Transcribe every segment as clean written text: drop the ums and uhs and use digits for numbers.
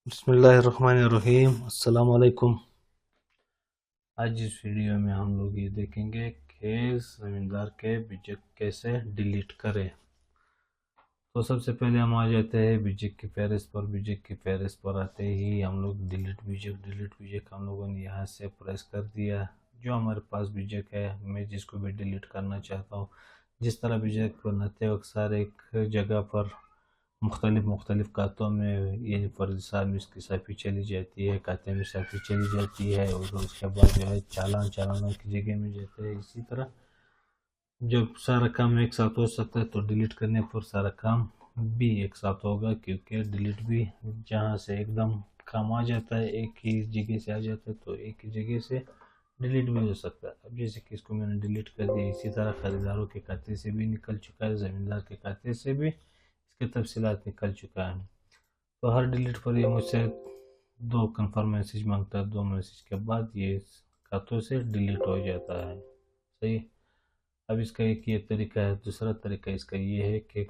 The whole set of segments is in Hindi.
बिस्मिल्लाहिर्रहमानिर्रहीम। अस्सलाम वालेकुम। आज इस वीडियो में हम लोग ये देखेंगे कि ज़मींदार के बीजेक कैसे डिलीट करें। तो सबसे पहले हम आ जाते हैं बीजेक की फहरिस्त पर। बीजेक की फहरिस्त पर आते ही हम लोग डिलीट बीजेक हम लोगों ने यहाँ से प्रेस कर दिया। जो हमारे पास बीजेक है, मैं जिसको भी डिलीट करना चाहता हूँ, जिस तरह बीजेक बनाते वक्त सारे एक जगह पर मुख्तलिफ खातों में, यानी फर्ज साल में इसकी साफ़ी चली जाती है, खाते में साफ़ी चली जाती है और उसके बाद जो है चालानों की जगह में जाते हैं। इसी तरह जब सारा काम एक साथ हो सकता है तो डिलीट करने पर सारा काम भी एक साथ होगा, क्योंकि डिलीट भी जहाँ से एकदम काम आ जाता है, एक ही जगह से आ जाता है, तो एक ही जगह से डिलीट भी हो सकता है। अब जैसे कि इसको मैंने डिलीट कर दिया, इसी तरह खरीदारों के खाते से भी निकल चुका है, ज़मींदार के खाते से भी इसके तफसीलात निकल चुका है। तो हर डिलीट पर ये मुझसे दो कन्फर्म मैसेज मांगता है, दो मैसेज के बाद ये खातों से डिलीट हो जाता है। सही। अब इसका एक ये तरीका है। दूसरा तरीका इसका ये है कि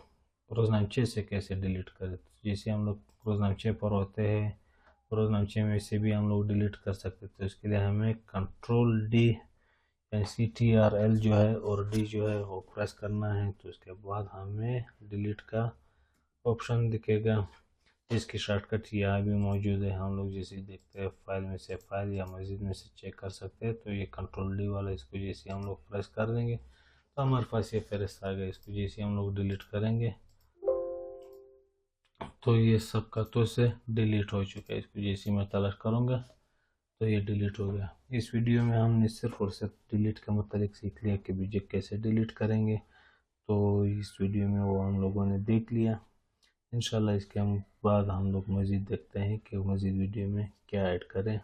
रोजनामचे से कैसे डिलीट करें। तो जैसे हम लोग रोजनामचे पर होते हैं, रोजनामचे में से भी हम लोग डिलीट कर सकते थे। तो इसके लिए हमें कंट्रोल D यानी CTRL जो है और D जो है वो प्रेस करना है। तो इसके बाद हमें डिलीट का ऑप्शन दिखेगा, जिसकी शॉर्टकट यहाँ भी मौजूद है। हम लोग जैसे देखते हैं फाइल में से फाइल या मस्जिद में से चेक कर सकते हैं। तो ये कंट्रोल D वाला, इसको जैसे हम लोग प्रेस कर देंगे तो हमारे पास ये फहरिस्त आ गया। इसको जैसे हम लोग डिलीट करेंगे तो ये सब खातों से डिलीट हो चुका है। इसको जैसे मैं तलाश करूँगा तो ये डिलीट हो गया। इस वीडियो में हमने सिर्फ और सिर्फ डिलीट के मतलब सीख लिया कि बीजेक कैसे डिलीट करेंगे। तो इस वीडियो में वो हम लोगों ने देख लिया। इंशाल्लाह इसके हम बाद हम लोग मज़ीद देखते हैं कि मज़ीद वीडियो में क्या ऐड करें।